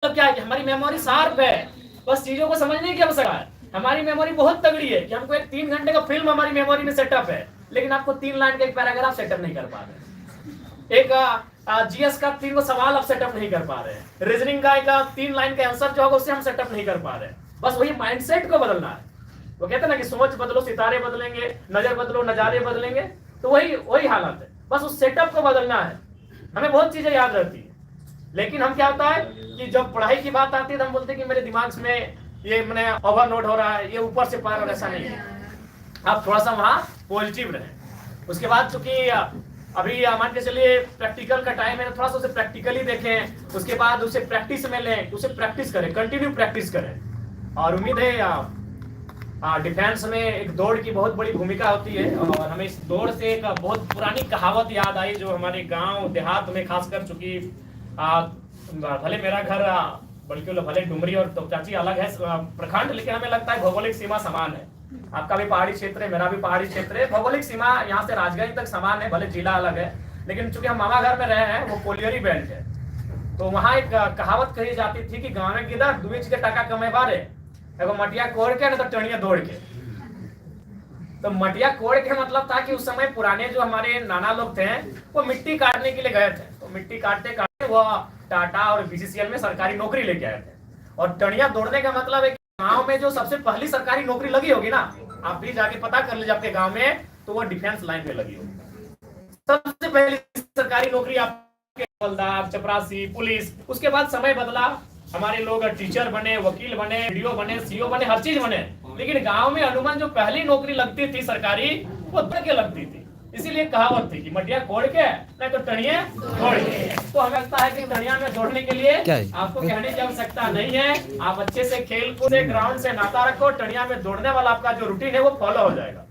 मतलब क्या है कि हमारी मेमोरी शार्प है, बस चीजों को समझने की आवश्यकता है। हमारी मेमोरी बहुत तगड़ी है कि हमको एक 3 घंटे का फिल्म हमारी मेमोरी में सेटअप है, लेकिन आपको 3 लाइन का एक पैराग्राफ सेटअप नहीं कर पा रहे। एक जीएस का 3 सवाल आप सेटअप नहीं कर पा रहे हैं। रीजनिंग का एक 3 लाइन का आंसर जो होगा उससे हम सेटअप नहीं कर पा रहे। बस वही माइंडसेट को बदलना है। वो कहते हैं ना कि सोच बदलो सितारे बदलेंगे, नजर बदलो नजारे बदलेंगे। तो वही वही हालत है, बस उस सेटअप को बदलना है। हमें बहुत चीजें याद रहती है, लेकिन हम क्या होता है कि जब पढ़ाई की बात आती है तो हम बोलते हैं कि मेरे दिमाग में ये मैंने ओवरलोड हो रहा है, ये ऊपर से पार, और ऐसा नहीं है। आप थोड़ा सा वहां पॉजिटिव रहें। उसके बाद चूंकि अभी मान के चलिए प्रैक्टिकल का टाइम है, थोड़ा सा उसे प्रैक्टिकली देखें, उसके बाद उसे प्रैक्टिस में लें, उसे प्रैक्टिस करें, कंटिन्यू प्रैक्टिस करें। और उम्मीद है डिफेंस में एक दौड़ की बहुत बड़ी भूमिका होती है। और हमें इस दौड़ से एक बहुत पुरानी कहावत याद आई जो हमारे गांव देहात में खासकर, चूंकि भले मेरा घर बल्कि भले डुमरी और तोपचाची अलग है प्रखंड, लेकिन हमें लगता है भौगोलिक सीमा समान है। आपका भी पहाड़ी क्षेत्र है, मेरा भी पहाड़ी क्षेत्र है, भौगोलिक सीमा यहाँ से राजगंज तक समान है, भले जिला अलग है, लेकिन चूंकि हम मामा घर में रहे हैं वो कोलियरी बेल्ट है। तो वहाँ एक कहावत कही जाती थी कि गाँव में किधर दुई चीज टका कमे बारे, एगो मटिया कोड़ के, नहीं तो टणिया दौड़ के। तो मटिया कोड़ के मतलब था कि उस समय पुराने जो हमारे नाना लोग थे वो मिट्टी काटने के लिए गए थे, तो मिट्टी काटते काटते वो टाटा और बीसीसीएल में सरकारी नौकरी लेके आए थे। और टणिया दौड़ने का मतलब है कि गांव में जो सबसे पहली सरकारी नौकरी लगी होगी ना, आप भी जाके पता कर लीजिए आपके गांव में, तो वो डिफेंस लाइन में लगी होगी। सबसे पहली सरकारी नौकरी आपके हवलदार, चपरासी, पुलिस। उसके बाद समय बदला, हमारे लोग टीचर बने, वकील बने, वीडियो बने, सीओ बने, हर चीज बने, लेकिन गांव में अमूमन जो पहली नौकरी लगती थी सरकारी वो दौड़ के लगती थी। इसीलिए कहावत थी कि मटिया कोड़ के, नहीं तो टणिया दौड़ के। तो हमें लगता है कि टणिया में दौड़ने के लिए आपको कहने की आवश्यकता नहीं है। आप अच्छे से खेल कूद से, ग्राउंड से नाता रखो, टणिया में दौड़ने वाला आपका जो रूटीन है वो फॉलो हो जाएगा।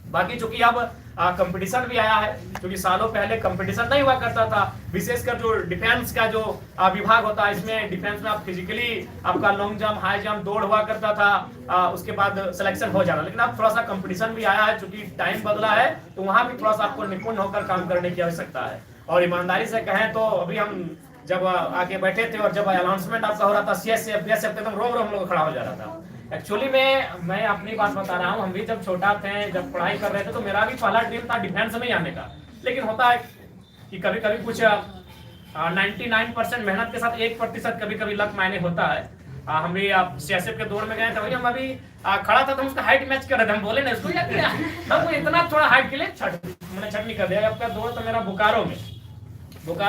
बाकी चूंकि अब कंपटीशन भी आया है, क्योंकि सालों पहले कंपटीशन नहीं हुआ करता था, विशेषकर जो डिफेंस का जो विभाग होता है, इसमें डिफेंस में आप फिजिकली आपका लॉन्ग जंप, हाई जंप, दौड़ हुआ करता था, उसके बाद सिलेक्शन हो जाना। लेकिन अब थोड़ा सा कंपटीशन भी आया है, चूंकि टाइम बदला है, तो वहां भी थोड़ा सा आपको निपुण होकर काम करने की आवश्यकता है। और ईमानदारी से कहें तो अभी हम जब आके बैठे थे और जब अनाउंसमेंट आपका हो रहा था सीएसएफ बीएसएफ, एकदम रोम रोम लोग खड़ा हो जा रहा था। एक्चुअली में मैं अपनी बात बता रहा हूँ, हम भी जब छोटा थे, जब पढ़ाई कर रहे थे, तो मेरा भी पहला ड्रीम था डिफेंस में ही आने का। लेकिन होता है कि कभी कभी कुछ 99% मेहनत के साथ 1% कभी कभी लक मायने होता है। हम भी सीएसएफ के दौड़ में गए थे, वही हम अभी खड़ा था तो हम उसका हाइट मैच कर रहे थे। हम बोले ना इसको हमको इतना थोड़ा हाइट के लिए मैंने छटनी कर दिया। आपका दौड़ तो मेरा बोकारो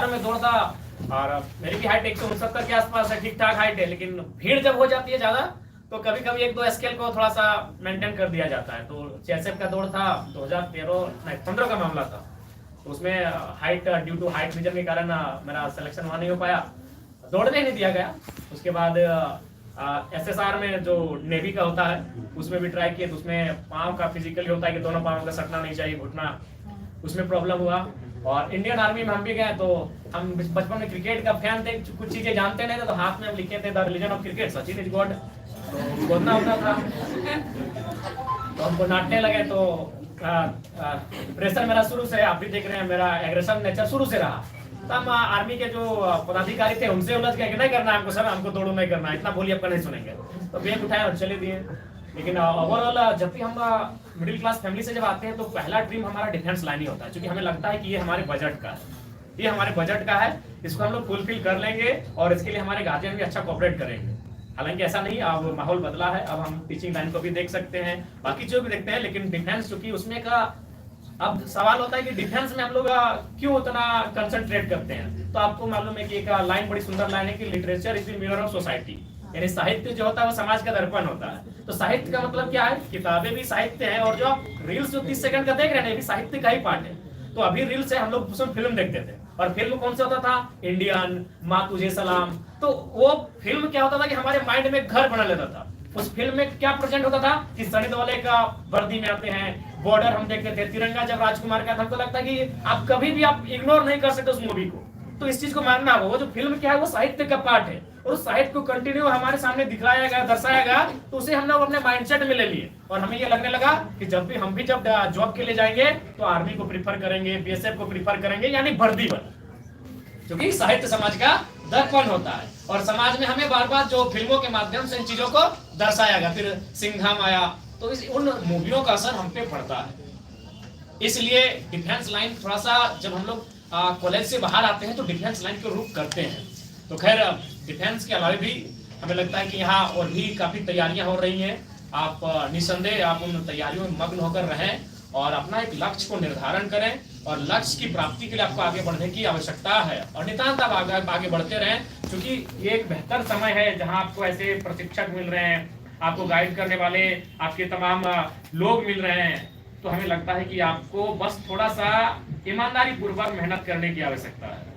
में दौड़ था, और मेरी भी हाइट 169 के आसपास है, ठीक ठाक हाइट है। लेकिन भीड़ जब हो जाती है ज्यादा तो कभी कभी 1-2 स्केल को थोड़ा सा मेंटेन कर दिया जाता है। तो सीएसएफ का दौड़ था 2015 का मामला था, तो उसमें height due to height reason के कारण मेरा सिलेक्शन वहां नहीं हो पाया, दौड़ने नहीं दिया गया। उसके बाद एसएसआर में जो नेवी का होता है उसमें भी ट्राई किए, तो उसमें पाँव का फिजिकली होता है कि दोनों पाँव का सटना नहीं चाहिए, घुटना, उसमें प्रॉब्लम हुआ। और इंडियन आर्मी में हम भी गए, तो हम बचपन में क्रिकेट का फैन थे, कुछ चीजें जानते नहीं थे, तो हाथ में हम लिखे थे the religion of cricket, Sachin is God, बोलना होता था। तो हमको नाटने लगे, तो प्रेशर मेरा शुरू से, आप भी देख रहे हैं मेरा एग्रेसिव नेचर शुरू से रहा। तो हम आर्मी के जो पदाधिकारी थे उनसे उलझ गए कि नहीं करना हमको सर, हमको दौड़ो नहीं करना, इतना बोलिए आपका नहीं सुनेंगे, तो बैग उठाए और चले दिए। लेकिन ओवरऑल जब भी हम मिडिल क्लास फैमिली से जब आते हैं तो पहला ड्रीम हमारा डिफेंस लाइन ही होता है, क्योंकि हमें लगता है कि ये हमारे बजट का है, ये हमारे बजट का है, इसको हम लोग फुलफिल कर लेंगे और इसके लिए हमारे गार्जियन भी अच्छा कोऑपरेट करेंगे। हालांकि ऐसा नहीं, अब माहौल बदला है, अब हम टीचिंग लाइन को भी देख सकते हैं, बाकी जो भी देखते हैं, लेकिन डिफेंस चूंकि उसमें का अब सवाल होता है कि डिफेंस में हम लोग क्यों उतना कंसंट्रेट करते हैं। तो आपको मालूम है कि एक लाइन बड़ी सुंदर लाइन है कि literature is the mirror of society, यानी साहित्य जो होता है वो समाज का दर्पण होता है। तो साहित्य का मतलब क्या है, किताबें भी साहित्य है, और जो आप रील्स जो 30 सेकंड का देख रहे हैं ये भी साहित्य का ही पार्ट है। तो अभी रील्स से हम लोग उसमें फिल्म देखते थे, और फिल्म कौन सा होता था, इंडियन, माँ तुझे सलाम। तो वो फिल्म क्या होता था कि हमारे माइंड में घर बना लेता था। उस फिल्म में क्या प्रेजेंट होता था कि सनी वाले का वर्दी में आते हैं, बॉर्डर हम देखते थे, तिरंगा जब राजकुमार का था, हमको लगता है कि आप कभी भी आप इग्नोर नहीं कर सकते उस मूवी को। तो इस चीज को मानना होगा, वो जो फिल्म क्या है वो साहित्य का पार्ट है, और उस साहित्य को कंटिन्यू हमारे सामने दिखलाया गया, दर्शाया गया, तो उसे हम लोग अपने माइंडसेट में ले लिए। और हमें ये लगने लगा कि जब जॉब के लिए जाएंगे तो आर्मी को प्रीफर करेंगे, बीएसएफ को प्रीफर करेंगे, यानी वर्दी बन, क्योंकि साहित्य समाज का दर्पण होता है। और समाज में हमें बार बार जो फिल्मों के माध्यम से इन चीजों को दर्शाया गया, फिर सिंघम आया, तो उन मूवियों का असर हम पे पड़ता है। इसलिए डिफेंस लाइन थोड़ा सा, जब हम लोग कॉलेज से बाहर आते हैं तो डिफेंस लाइन को रुख करते हैं। तो खैर डिफेंस के अलावा भी हमें लगता है कि यहाँ और भी काफी तैयारियां हो रही हैं। आप निसंदेह आप उन तैयारियों में मग्न होकर रहें और अपना एक लक्ष्य को निर्धारण करें, और लक्ष्य की प्राप्ति के लिए आपको आगे बढ़ने की आवश्यकता है, और नितांत आप आगे बढ़ते रहें, क्योंकि ये एक बेहतर समय है जहां आपको ऐसे प्रशिक्षक मिल रहे हैं, आपको गाइड करने वाले आपके तमाम लोग मिल रहे हैं। तो हमें लगता है कि आपको बस थोड़ा सा ईमानदारी पूर्वक मेहनत करने की आवश्यकता है।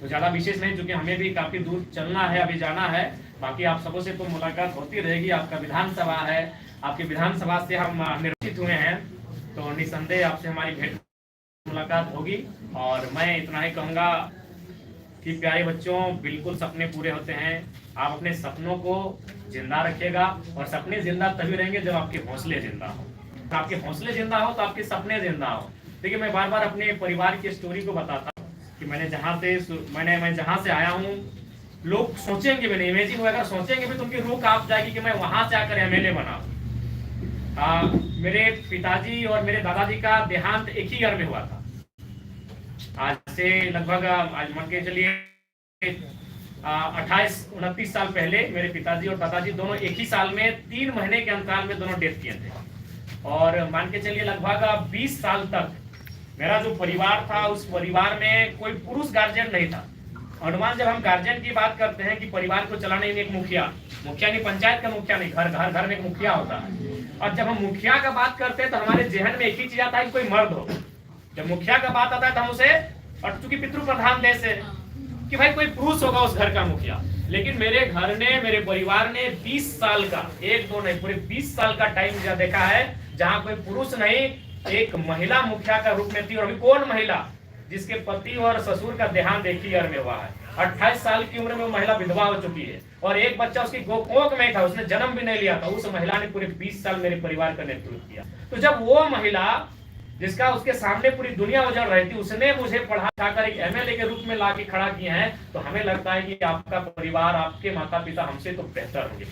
तो ज्यादा विशेष नहीं, क्योंकि हमें भी काफी दूर चलना है, अभी जाना है। बाकी आप सबों से तो मुलाकात होती रहेगी। आपका विधानसभा है, आपकी विधानसभा से हम निर्वाचित हुए हैं, तो निसंदेह आपसे हमारी भेंट मुलाकात होगी। और मैं इतना ही कहूँगा कि प्यारे बच्चों, बिल्कुल सपने पूरे होते हैं। आप अपने सपनों को जिंदा रखिएगा, और सपने जिंदा तभी रहेंगे जब आपके हौसले जिंदा हो। तो आपके हौसले जिंदा हो तो आपके सपने जिंदा हो। देखिए, मैं बार बार अपने परिवार की स्टोरी को बताता हूँ कि मैं जहाँ से आया हूँ, लोग सोचेंगे भी नहीं, इमेजिन वगैरह सोचेंगे भी तो उनकी रूह कांप जाएगी कि मैं वहां से आकर एमएलए बना। मेरे पिताजी और मेरे दादाजी का देहांत एक ही घर में हुआ था। आज से लगभग, आज मान के चलिए 28-29 साल पहले मेरे पिताजी और दादाजी दोनों एक ही साल में 3 महीने के अंतराल में दोनों डेथ किए थे। और मान के चलिए लगभग 20 साल तक मेरा जो परिवार था, उस परिवार में कोई पुरुष गार्जियन नहीं था। अनुमान, जब हम गार्जियन की बात करते हैं कि परिवार को चलाने में एक मुखिया नहीं, पंचायत का मुखिया नहीं, घर में एक मुखिया होता है। और जब हम मुखिया का बात करते हैं तो हमारे जहन में एक ही चीज आता है कि कोई मर्द हो। जब मुखिया का बात आता है तो हम उसे, और चूंकि पितृ प्रधान देश है, कि भाई कोई पुरुष होगा उस घर का मुखिया। लेकिन मेरे घर ने, मेरे परिवार ने 20 साल का, 1-2 नहीं, पूरे 20 साल का टाइम देखा है जहां कोई पुरुष नहीं, एक महिला मुखिया का रूप में थी। और अभी कौन महिला जिसके पति और ससुर का देहांत एक ही घर में हुआ है। 28 साल की उम्र में वो महिला विधवा हो चुकी है, और एक बच्चा उसकी कोख में था, उसने जन्म भी नहीं लिया था। उस महिला ने पूरे 20 साल मेरे परिवार का नेतृत्व किया। तो जब वो महिला, जिसका उसके सामने पूरी दुनिया उजड़ रही थी, उसने मुझे पढ़ा कर एक एमएलए के रूप में ला के खड़ा किया है, तो हमें लगता है कि आपका परिवार, आपके माता पिता हमसे तो बेहतर होंगे।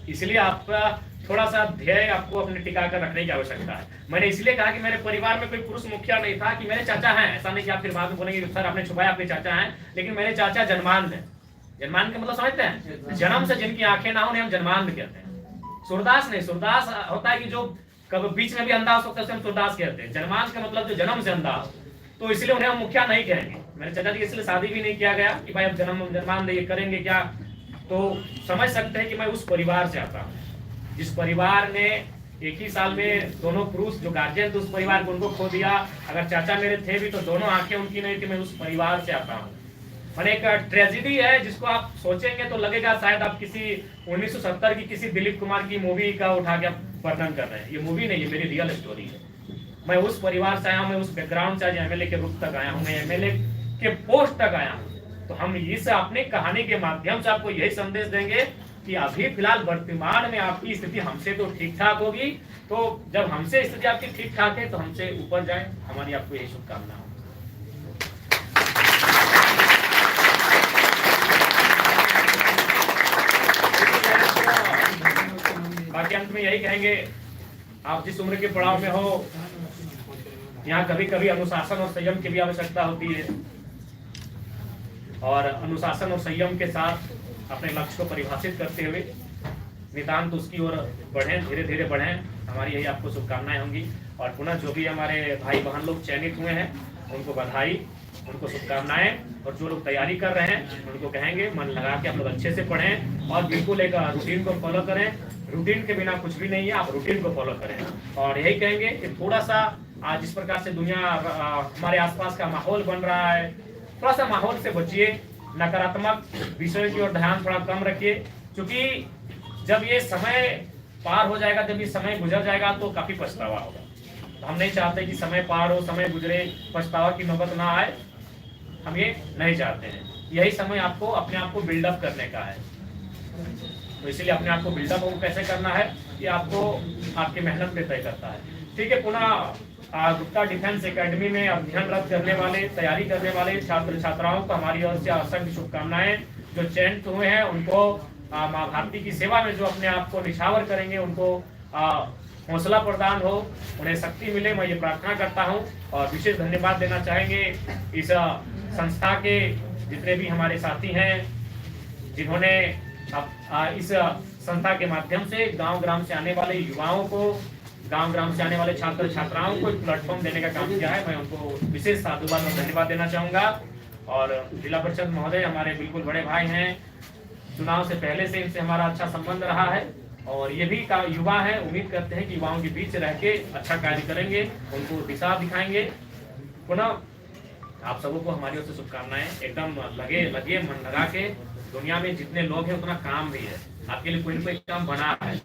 इसलिए आपका थोड़ा सा ध्येय आपको अपने टिका कर रखने की आवश्यकता है। मैंने इसलिए कहा कि मेरे परिवार में कोई पुरुष मुखिया नहीं था, कि मेरे चाचा हैं। ऐसा नहीं कि आप फिर बाद में बोलेंगे सर आपने छुपाया, अपने चाचा हैं, लेकिन मेरे चाचा जन्मांध हैं। जन्मांध का मतलब समझते हैं? जन्म से जिनकी आंखें ना हो उन्हें हम जन्मांध कहते हैं। सूरदास नहीं, सूरदास होता है कि जो कभी बीच में भी अंधा हो सकता है, हम सूरदास कहते हैं। जन्मांध का मतलब जो जन्म से अंधा हो, तो इसलिए उन्हें हम मुखिया नहीं कहेंगे। मेरे चाचा जी इसलिए शादी भी नहीं किया गया कि भाई अब जन्मांध ये करेंगे क्या। तो समझ सकते हैं कि मैं उस परिवार से आता हूँ जिस परिवार ने एक ही साल में दोनों पुरुष जो गार्जियन थे उस परिवार को, उनको खो दिया। अगर चाचा मेरे थे भी तो दोनों आंखें उनकी नहीं थी। मैं उस परिवार से आता हूँ। और एक ट्रेजेडी है जिसको आप सोचेंगे तो लगेगा शायद आप किसी 1970 की किसी दिलीप कुमार की मूवी का उठा के वर्णन कर रहे हैं। ये मूवी नहीं, ये मेरी रियल स्टोरी है। मैं उस परिवार से आया हूँ, मैं उस बैकग्राउंड से आज एमएलए के रूप तक आया हूँ, मैं एमएलए के पोस्ट तक आया हूँ। तो हम इस अपनी कहानी के माध्यम से आपको यही संदेश देंगे कि अभी फिलहाल वर्तमान में आपकी स्थिति हमसे तो ठीक ठाक होगी। तो जब हमसे स्थिति आपकी ठीक ठाक है तो हमसे ऊपर जाए, हमारी आपको यही शुभकामना हो। बाकी अंत में यही कहेंगे, आप जिस उम्र के पड़ाव में हो, यहाँ कभी कभी अनुशासन और संयम की भी आवश्यकता होती है। और अनुशासन और संयम के साथ अपने लक्ष्य को परिभाषित करते हुए नितांत उसकी ओर बढ़ें, धीरे धीरे बढ़ें। हमारी यही आपको शुभकामनाएं होंगी। और पुनः जो भी हमारे भाई बहन लोग चयनित हुए हैं उनको बधाई, उनको शुभकामनाएं। और जो लोग तैयारी कर रहे हैं उनको कहेंगे मन लगा के आप लोग अच्छे से पढ़ें और बिल्कुल एक रूटीन को फॉलो करें। रूटीन के बिना कुछ भी नहीं है, आप रूटीन को फॉलो करें। और यही कहेंगे कि थोड़ा सा आज जिस प्रकार से दुनिया हमारे आसपास का माहौल बन रहा है, थोड़ा सा माहौल से बचिए, नकारात्मक विषयों की ओर ध्यान थोड़ा कम रखिए। क्योंकि जब ये समय पार हो जाएगा, जब ये समय गुजर जाएगा तो काफी पछतावा होगा। तो हम नहीं चाहते कि समय पार हो, समय गुजरे, पछतावा की नौबत ना आए, हम ये नहीं चाहते हैं। यही समय आपको अपने आप को बिल्डअप करने का है। तो इसीलिए अपने आप को बिल्डअप कैसे करना है ये आपको आपकी मेहनत पे तय करता है। ठीक है, पुनः गुप्ता डिफेंस एकेडमी में अध्ययनरत करने वाले, तैयारी करने वाले छात्र छात्राओं को हमारी ओर से असंख्य शुभकामनाएं। जो चयनित हुए हैं उनको माँ भारती की सेवा में जो अपने आप को निछावर करेंगे, उनको हौसला प्रदान हो, उन्हें शक्ति मिले, मैं ये प्रार्थना करता हूँ। और विशेष धन्यवाद देना चाहेंगे इस संस्था के जितने भी हमारे साथी हैं, जिन्होंने इस संस्था के माध्यम से गांव ग्राम से आने वाले युवाओं को, गांव ग्राम से आने वाले छात्र छात्राओं को एक प्लेटफॉर्म देने का काम किया है। मैं उनको विशेष साधुवाद और धन्यवाद देना चाहूंगा। और जिला परिषद महोदय हमारे बिल्कुल बड़े भाई हैं, चुनाव से पहले से इनसे हमारा अच्छा संबंध रहा है और ये भी युवा है। उम्मीद करते हैं कि युवाओं के बीच रह के अच्छा कार्य करेंगे, उनको दिशा दिखाएंगे। पुनः आप सबों को हमारी ओर से शुभकामनाएं। एकदम लगे मन लगा के। दुनिया में जितने लोग हैं उतना काम भी है, आपके लिए कोई ना कोई काम बना है।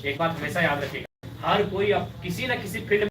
एक बात हमेशा याद रखिएगा, हर कोई अब किसी न किसी फील्ड